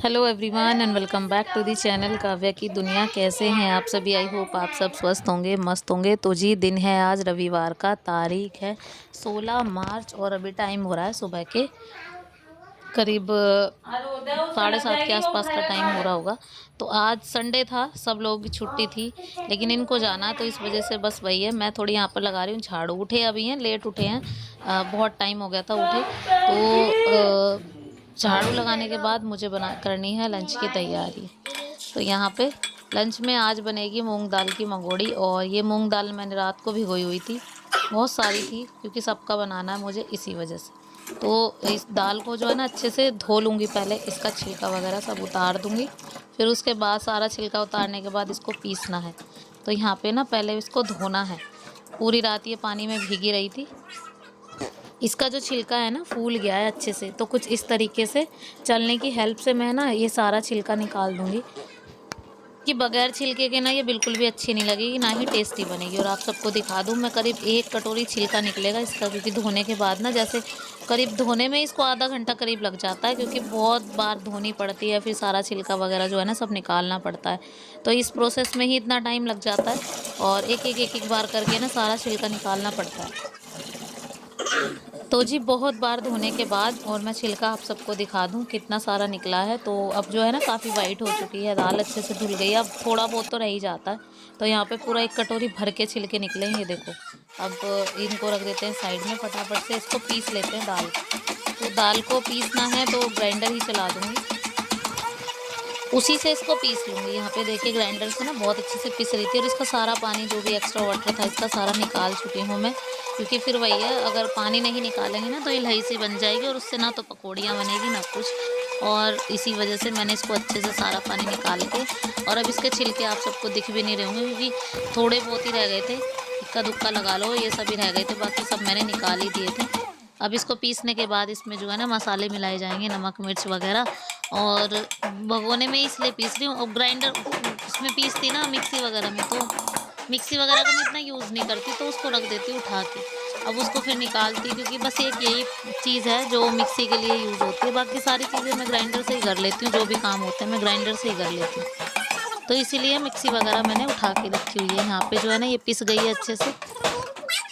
Hello everyone and welcome back to the channel Kavya की दुनिया। कैसे हैं आप सभी? आई होप आप सब स्वस्थ होंगे, मस्त होंगे। तो जी दिन है आज रविवार का, तारीख है 16 मार्च और अभी टाइम हो रहा है सुबह के करीब 7:30 के आसपास का टाइम हो रहा होगा। तो आज संडे था, सब लोगों की छुट्टी थी, लेकिन इनको जाना है तो इस वजह से बस वही है। मैं थोड़ी यहाँ पर लगा रही हूँ झाड़ू। उठे अभी हैं, लेट उठे हैं, बहुत टाइम हो गया था उठे। तो झाड़ू लगाने के बाद मुझे करनी है लंच की तैयारी। तो यहाँ पे लंच में आज बनेगी मूंग दाल की मंगोड़ी। और ये मूंग दाल मैंने रात को भिगोई हुई थी, बहुत सारी थी क्योंकि सबका बनाना है मुझे, इसी वजह से। तो इस दाल को जो है ना अच्छे से धो लूँगी, पहले इसका छिलका वगैरह सब उतार दूँगी। फिर उसके बाद सारा छिलका उतारने के बाद इसको पीसना है। तो यहाँ पे ना पहले इसको धोना है। पूरी रात ये पानी में भीगी रही थी। इसका जो छिलका है ना फूल गया है अच्छे से। तो कुछ इस तरीके से चलने की हेल्प से मैं ना ये सारा छिलका निकाल दूँगी कि बगैर छिलके के ना ये बिल्कुल भी अच्छी नहीं लगेगी, ना ही टेस्टी बनेगी। और आप सबको दिखा दूँ मैं, करीब 1 कटोरी छिलका निकलेगा इसका, क्योंकि धोने के बाद ना जैसे करीब धोने में इसको आधा घंटा करीब लग जाता है, क्योंकि बहुत बार धोनी पड़ती है, फिर सारा छिलका वगैरह जो है ना सब निकालना पड़ता है। तो इस प्रोसेस में ही इतना टाइम लग जाता है और एक एक बार करके ना सारा छिलका निकालना पड़ता है। तो जी बहुत बार धोने के बाद और मैं छिलका आप सबको दिखा दूं कितना सारा निकला है। तो अब जो है ना काफ़ी वाइट हो चुकी है दाल, अच्छे से धुल गई है। अब थोड़ा बहुत तो रह ही जाता है। तो यहाँ पे पूरा 1 कटोरी भर के छिलके निकले हैं, ये देखो। अब इनको रख देते हैं साइड में, फटाफट से इसको पीस लेते हैं दाल को। तो दाल को पीसना है तो ग्राइंडर ही चला दूँगी, उसी से इसको पीस लूँगी। यहाँ पे देखिए ग्राइंडर से ना बहुत अच्छे से पीस रही थी। और इसका सारा पानी जो भी एक्स्ट्रा वाटर था इसका सारा निकाल चुकी हूँ मैं, क्योंकि फिर वही है, अगर पानी नहीं निकालेंगे ना तो ये लही सी बन जाएगी और उससे ना तो पकौड़ियाँ बनेगी ना कुछ। और इसी वजह से मैंने इसको अच्छे से सारा पानी निकाल के, और अब इसके छिलके आप सबको दिख भी नहीं रहे होंगे क्योंकि थोड़े बहुत ही रह गए थे, इक्का दुक्का लगा लो, ये सभी रह गए थे, बाकी सब मैंने निकाल ही दिए थे। अब इसको पीसने के बाद इसमें जो है ना मसाले मिलाए जाएंगे, नमक मिर्च वगैरह। और भगोने में इसलिए पीस रही हूँ, और ग्राइंडर उसमें पीसती ना मिक्सी वगैरह में, तो मिक्सी वगैरह का मैं इतना यूज़ नहीं करती, तो उसको रख देती हूँ उठा के। अब उसको फिर निकालती, क्योंकि बस एक यही चीज़ है जो मिक्सी के लिए यूज़ होती है, बाकी सारी चीज़ें मैं ग्राइंडर से ही कर लेती हूँ। जो भी काम होते हैं मैं ग्राइंडर से ही कर लेती हूँ। तो इसीलिए मिक्सी वगैरह मैंने उठा के रखी हुई है। यहाँ पे जो है ना ये पिस गई है अच्छे से।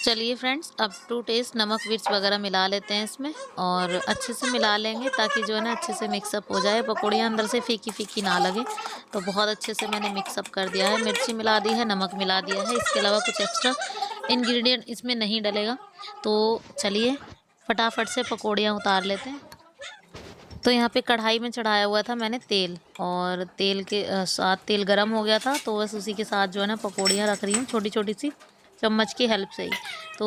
चलिए फ्रेंड्स, अब टू टेस्ट नमक मिर्च वगैरह मिला लेते हैं इसमें, और अच्छे से मिला लेंगे ताकि जो है ना अच्छे से मिक्सअप हो जाए, पकौड़ियाँ अंदर से फीकी फीकी ना लगे। तो बहुत अच्छे से मैंने मिक्सअप कर दिया है, मिर्ची मिला दी है, नमक मिला दिया है। इसके अलावा कुछ एक्स्ट्रा इंग्रेडिएंट इसमें नहीं डलेगा। तो चलिए फटाफट से पकौड़ियाँ उतार लेते हैं। तो यहाँ पे कढ़ाई में चढ़ाया हुआ था मैंने तेल, और तेल के साथ तेल गरम हो गया था, तो बस उसी के साथ जो है ना पकौड़ियाँ रख रही हूँ, छोटी छोटी सी चम्मच की हेल्प से ही। तो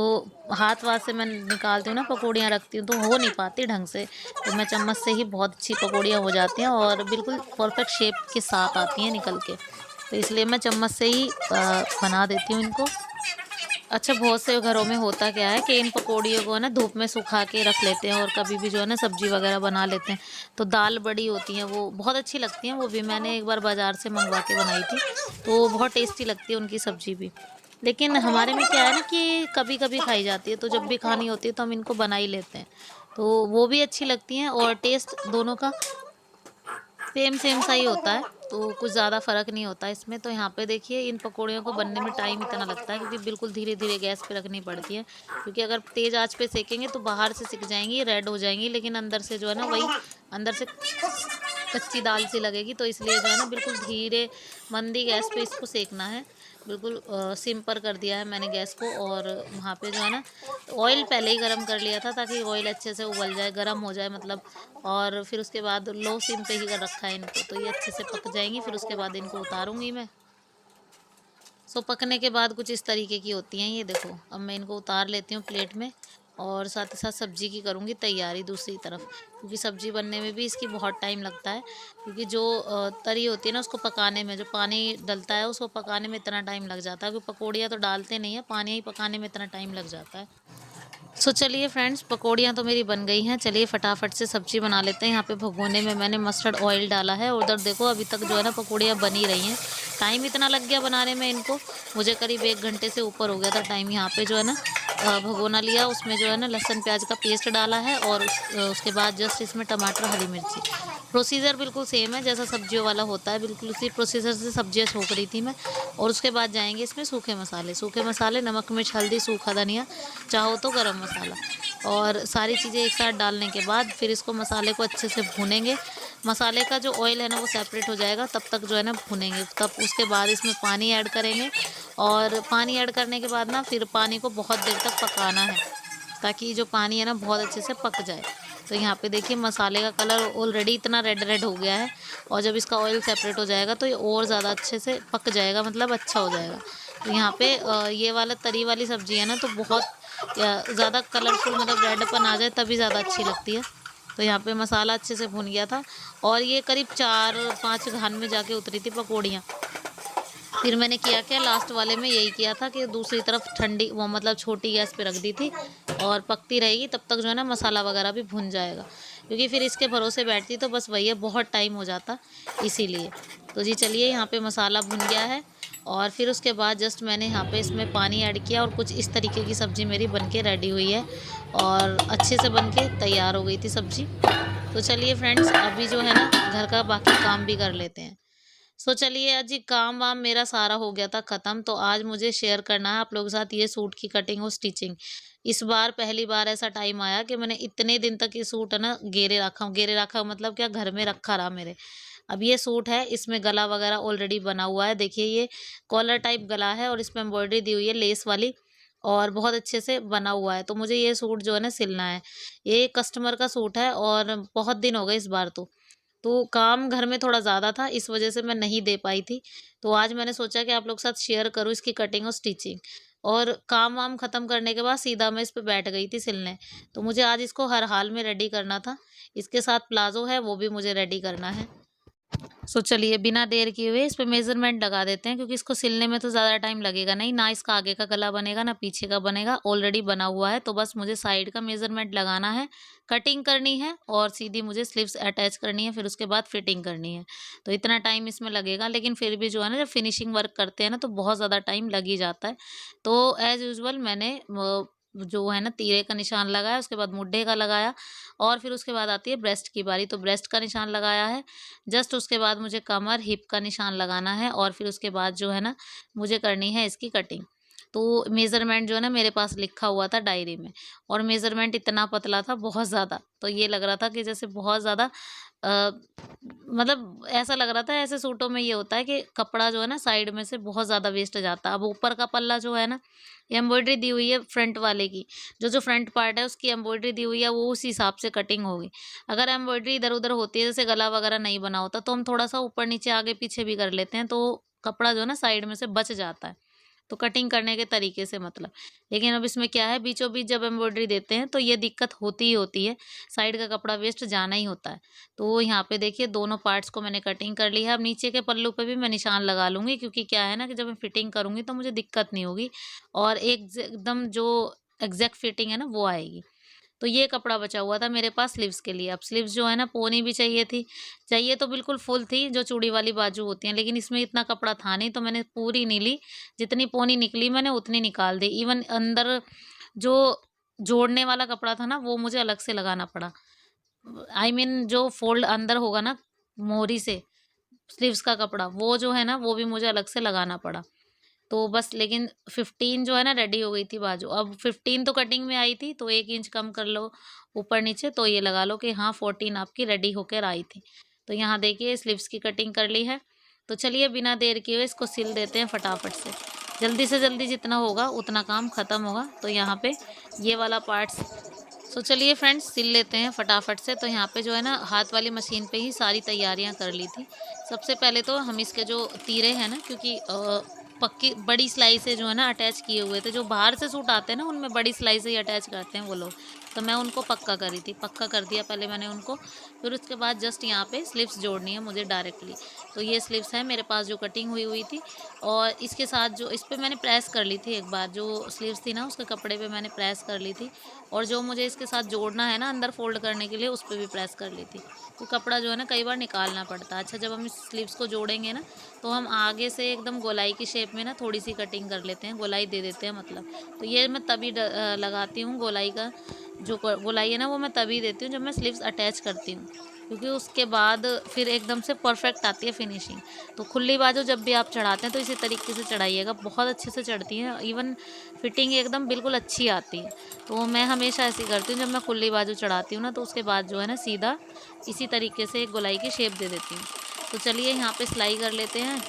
हाथ वाथ से मैं निकालती हूँ ना पकौड़ियाँ रखती हूँ तो हो नहीं पाती ढंग से, तो मैं चम्मच से ही बहुत अच्छी पकौड़ियाँ हो जाती हैं और बिल्कुल परफेक्ट शेप के साथ आती हैं निकल के। तो इसलिए मैं चम्मच से ही बना देती हूँ इनको। अच्छा, बहुत से घरों में होता क्या है कि इन पकौड़ियों को है ना धूप में सुखा के रख लेते हैं, और कभी भी जो है ना सब्जी वगैरह बना लेते हैं। तो दाल बड़ी होती हैं, वो बहुत अच्छी लगती हैं। वो भी मैंने एक बार बाज़ार से मंगवा के बनाई थी, तो बहुत टेस्टी लगती है उनकी सब्जी भी। लेकिन हमारे में क्या है ना कि कभी कभी खाई जाती है, तो जब भी खानी होती है तो हम इनको बना ही लेते हैं। तो वो भी अच्छी लगती हैं, और टेस्ट दोनों का सेम सेम सा ही होता है, तो कुछ ज़्यादा फ़र्क नहीं होता इसमें। तो यहाँ पे देखिए इन पकौड़ियों को बनने में टाइम इतना लगता है, क्योंकि बिल्कुल धीरे धीरे गैस पे रखनी पड़ती है, क्योंकि अगर तेज़ आंच पे सेकेंगे तो बाहर से सिक जाएंगी, रेड हो जाएंगी, लेकिन अंदर से जो है ना वही अंदर से कच्ची दाल सी लगेगी। तो इसलिए जो है ना बिल्कुल धीरे मंदी गैस पे इसको सेकना है। बिल्कुल सिम पर कर दिया है मैंने गैस को, और वहाँ पे जो है ना ऑयल पहले ही गरम कर लिया था ताकि ऑयल अच्छे से उबल जाए, गरम हो जाए मतलब। और फिर उसके बाद लो सिम पे ही कर रखा है इनको, तो ये अच्छे से पक जाएंगी। फिर उसके बाद इनको उतारूंगी मैं। सो पकने के बाद कुछ इस तरीके की होती हैं ये देखो। अब मैं इनको उतार लेती हूँ प्लेट में, और साथ ही साथ सब्जी की करूँगी तैयारी दूसरी तरफ, क्योंकि सब्जी बनने में भी इसकी बहुत टाइम लगता है। क्योंकि जो तरी होती है ना उसको पकाने में, जो पानी डलता है उसको पकाने में इतना टाइम लग जाता है, क्योंकि पकौड़ियाँ तो डालते नहीं है, पानी ही पकाने में इतना टाइम लग जाता है। सो चलिए फ्रेंड्स, पकौड़ियाँ तो मेरी बन गई हैं। चलिए फटाफट से सब्जी बना लेते हैं। यहाँ पे भगोने में मैंने मस्टर्ड ऑयल डाला है, और उधर देखो अभी तक जो है ना पकौड़ियाँ बनी रही हैं। टाइम इतना लग गया बनाने में इनको, मुझे करीब 1 घंटे से ऊपर हो गया था टाइम। यहाँ पे जो है ना भगोना लिया, उसमें जो है ना लहसुन प्याज का पेस्ट डाला है, और उसके बाद जस्ट इसमें टमाटर हरी मिर्ची प्रोसीजर बिल्कुल सेम है जैसा सब्जियों वाला होता है, बिल्कुल उसी प्रोसीजर से सब्जियाँ छोक रही थी मैं। और उसके बाद जाएँगे इसमें सूखे मसाले, नमक, मिर्च, हल्दी, सूखा धनिया, चाहो तो गरम मसाला, और सारी चीज़ें एक साथ डालने के बाद फिर इसको मसाले को अच्छे से भूनेंगे। मसाले का जो ऑयल है ना वो सेपरेट हो जाएगा, तब तक जो है ना भूनेंगे। तब उसके बाद इसमें पानी ऐड करेंगे, और पानी ऐड करने के बाद ना फिर पानी को बहुत देर तक पकाना है, ताकि जो पानी है ना बहुत अच्छे से पक जाए। तो यहाँ पे देखिए मसाले का कलर ऑलरेडी इतना रेड रेड हो गया है, और जब इसका ऑयल सेपरेट हो जाएगा तो ये और ज़्यादा अच्छे से पक जाएगा, मतलब अच्छा हो जाएगा। तो यहाँ पे ये वाला तरी वाली सब्ज़ी है ना तो बहुत ज़्यादा कलरफुल, मतलब रेडपन आ जाए तभी ज़्यादा अच्छी लगती है। तो यहाँ पे मसाला अच्छे से भुन गया था, और ये करीब 4-5 घान में जाके उतरी थी पकौड़ियाँ। फिर मैंने किया क्या, लास्ट वाले में यही किया था कि दूसरी तरफ ठंडी वो मतलब छोटी गैस पे रख दी थी, और पकती रहेगी तब तक जो है ना मसाला वगैरह भी भुन जाएगा, क्योंकि फिर इसके भरोसे बैठती तो बस वही है, बहुत टाइम हो जाता इसीलिए। तो जी चलिए, यहाँ पे मसाला भुन गया है, और फिर उसके बाद जस्ट मैंने यहाँ पे इसमें पानी ऐड किया, और कुछ इस तरीके की सब्ज़ी मेरी बन के रेडी हुई है, और अच्छे से बन के तैयार हो गई थी सब्ज़ी। तो चलिए फ्रेंड्स, अभी जो है ना घर का बाकी काम भी कर लेते हैं। चलिए, आज जी काम वाम मेरा सारा हो गया था ख़त्म, तो आज मुझे शेयर करना है आप लोगों के साथ ये सूट की कटिंग और स्टिचिंग। इस बार पहली बार ऐसा टाइम आया कि मैंने इतने दिन तक ये सूट है ना घेरे रखा मतलब क्या, घर में रखा रहा मेरे। अब ये सूट है, इसमें गला वगैरह ऑलरेडी बना हुआ है, देखिए ये कॉलर टाइप गला है, और इसमें एम्ब्रॉयडरी दी हुई है लेस वाली, और बहुत अच्छे से बना हुआ है। तो मुझे ये सूट जो है ना सिलना है। ये कस्टमर का सूट है, और बहुत दिन हो गए इस बार तो काम घर में थोड़ा ज़्यादा था, इस वजह से मैं नहीं दे पाई थी। तो आज मैंने सोचा कि आप लोग के साथ शेयर करूँ इसकी कटिंग और स्टिचिंग, और काम वाम ख़त्म करने के बाद सीधा मैं इस पे बैठ गई थी सिलने। तो मुझे आज इसको हर हाल में रेडी करना था। इसके साथ प्लाज़ो है वो भी मुझे रेडी करना है। चलिए, बिना देर किए हुए इस पे मेज़रमेंट लगा देते हैं, क्योंकि इसको सिलने में तो ज़्यादा टाइम लगेगा नहीं, ना इसका आगे का गला बनेगा ना पीछे का बनेगा, ऑलरेडी बना हुआ है। तो बस मुझे साइड का मेज़रमेंट लगाना है, कटिंग करनी है, और सीधी मुझे स्लीव्स अटैच करनी है, फिर उसके बाद फिटिंग करनी है। तो इतना टाइम इसमें लगेगा, लेकिन फिर भी जो है ना जब फिनिशिंग वर्क करते हैं ना तो बहुत ज़्यादा टाइम लग ही जाता है। तो एज़ यूजुअल मैंने जो है ना तीरे का निशान लगाया, उसके बाद मुड्ढे का लगाया, और फिर उसके बाद आती है ब्रेस्ट की बारी, तो ब्रेस्ट का निशान लगाया है। जस्ट उसके बाद मुझे कमर, हिप का निशान लगाना है, और फिर उसके बाद जो है ना मुझे करनी है इसकी कटिंग। तो मेज़रमेंट जो है ना मेरे पास लिखा हुआ था डायरी में, और मेज़रमेंट इतना पतला था बहुत ज़्यादा, तो ये लग रहा था कि जैसे बहुत ज़्यादा मतलब ऐसा लग रहा था, ऐसे सूटों में ये होता है कि कपड़ा जो है ना साइड में से बहुत ज़्यादा वेस्ट जाता है। अब ऊपर का पल्ला जो है ना, एम्ब्रॉयडरी दी हुई है फ्रंट वाले की, जो फ्रंट पार्ट है उसकी एम्ब्रॉयडरी दी हुई है, वो उस हिसाब से कटिंग होगी। अगर एम्ब्रॉयडरी इधर उधर होती है, जैसे गला वगैरह नहीं बना होता, तो हम थोड़ा सा ऊपर नीचे आगे पीछे भी कर लेते हैं, तो कपड़ा जो है ना साइड में से बच जाता है, तो कटिंग करने के तरीके से मतलब। लेकिन अब इसमें क्या है, बीचों बीच जब एम्ब्रॉयडरी देते हैं तो ये दिक्कत होती ही होती है, साइड का कपड़ा वेस्ट जाना ही होता है। तो यहाँ पे देखिए दोनों पार्ट्स को मैंने कटिंग कर ली है। अब नीचे के पल्लू पे भी मैं निशान लगा लूँगी, क्योंकि क्या है ना कि जब मैं फिटिंग करूँगी तो मुझे दिक्कत नहीं होगी, और एकदम जो एग्जैक्ट फिटिंग है ना वो आएगी। तो ये कपड़ा बचा हुआ था मेरे पास स्लीव्स के लिए। अब स्लीव्स जो है ना पोनी भी चाहिए थी, चाहिए तो बिल्कुल फुल थी जो चूड़ी वाली बाजू होती हैं, लेकिन इसमें इतना कपड़ा था नहीं, तो मैंने पूरी नहीं ली, जितनी पोनी निकली मैंने उतनी निकाल दी। इवन अंदर जो जोड़ने वाला कपड़ा था ना वो मुझे अलग से लगाना पड़ा। आई मीन जो फ़ोल्ड अंदर होगा ना मोहरी से स्लीव्स का कपड़ा, वो जो है ना वो भी मुझे अलग से लगाना पड़ा। तो बस, लेकिन 15 जो है ना रेडी हो गई थी बाजू। अब 15 तो कटिंग में आई थी, तो 1 इंच कम कर लो ऊपर नीचे, तो ये लगा लो कि हाँ 14 आपकी रेडी होकर आई थी। तो यहाँ देखिए स्लीव्स की कटिंग कर ली है। तो चलिए बिना देर किए इसको सिल देते हैं फटाफट से। जल्दी से जल्दी जितना होगा उतना काम ख़त्म होगा। तो यहाँ पे ये वाला पार्ट्स, चलिए फ्रेंड्स सिल लेते हैं फटाफट से। तो यहाँ पे जो है ना हाथ वाली मशीन पे ही सारी तैयारियां कर ली थी। सबसे पहले तो हम इसके जो तीरे हैं ना, क्योंकि पक्की बड़ी सिलाई से जो है ना अटैच किए हुए थे, जो बाहर से सूट आते हैं ना उनमें बड़ी सिलाई से ही अटैच करते हैं वो लोग, तो मैं उनको पक्का करी थी, पक्का कर दिया पहले मैंने उनको। फिर उसके बाद जस्ट यहाँ पे स्लीव्स जोड़नी है मुझे डायरेक्टली। तो ये स्लीव्स है मेरे पास जो कटिंग हुई हुई थी, और इसके साथ जो इस पर मैंने प्रेस कर ली थी एक बार, जो स्लीव्स थी ना उसके कपड़े पे मैंने प्रेस कर ली थी, और जो मुझे इसके साथ जोड़ना है ना अंदर फोल्ड करने के लिए उस पर भी प्रेस कर ली थी। तो कपड़ा जो है ना कई बार निकालना पड़ता है। अच्छा, जब हम इस स्लीव्स को जोड़ेंगे ना तो हम आगे से एकदम गोलाई की शेप में ना थोड़ी सी कटिंग कर लेते हैं, गोलाई दे देते हैं मतलब। तो ये मैं तभी लगाती हूँ गोलाई का, जो गोलाई है ना वो मैं तभी देती हूँ जब मैं स्लीव्स अटैच करती हूँ। क्योंकि उसके बाद फिर एकदम से परफेक्ट आती है फिनिशिंग। तो खुली बाजू जब भी आप चढ़ाते हैं तो इसी तरीके से चढ़ाइएगा, बहुत अच्छे से चढ़ती है, इवन फिटिंग एकदम बिल्कुल अच्छी आती है। तो मैं हमेशा ऐसे ही करती हूँ, जब मैं खुली बाजू चढ़ाती हूँ ना तो उसके बाद जो है ना सीधा इसी तरीके से एक गोलाई की शेप दे देती हूँ। तो चलिए यहाँ पे सिलाई कर लेते हैं।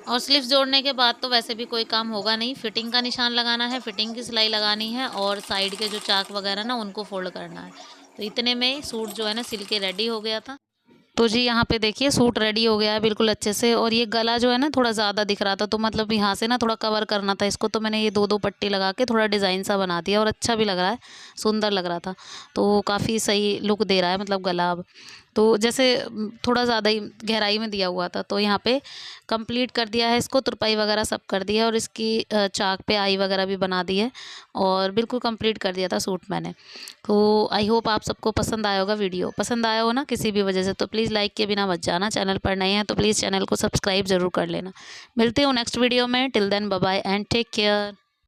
और स्लीव्स जोड़ने के बाद तो वैसे भी कोई काम होगा नहीं, फिटिंग का निशान लगाना है, फिटिंग की सिलाई लगानी है और साइड के जो चाक वगैरह ना उनको फोल्ड करना है। तो इतने में सूट जो है ना सिल के रेडी हो गया था। तो जी यहाँ पे देखिए सूट रेडी हो गया है बिल्कुल अच्छे से। और ये गला जो है ना थोड़ा ज़्यादा दिख रहा था, तो मतलब यहाँ से ना थोड़ा कवर करना था इसको, तो मैंने ये दो दो पट्टी लगा के थोड़ा डिज़ाइन सा बना दिया और अच्छा भी लग रहा है, सुंदर लग रहा था। तो काफ़ी सही लुक दे रहा है मतलब गला अब। तो जैसे थोड़ा ज़्यादा ही गहराई में दिया हुआ था, तो यहाँ पे कंप्लीट कर दिया है इसको, तुरपाई वगैरह सब कर दिया है और इसकी चाक पे आई वगैरह भी बना दी है और बिल्कुल कंप्लीट कर दिया था सूट मैंने। तो आई होप आप सबको पसंद आया होगा, वीडियो पसंद आया हो ना किसी भी वजह से तो प्लीज़ लाइक के बिना मत जाना। चैनल पर नए हैं तो प्लीज़ चैनल को सब्सक्राइब ज़रूर कर लेना। मिलते हो नेक्स्ट वीडियो में। Till then bye bye and take care.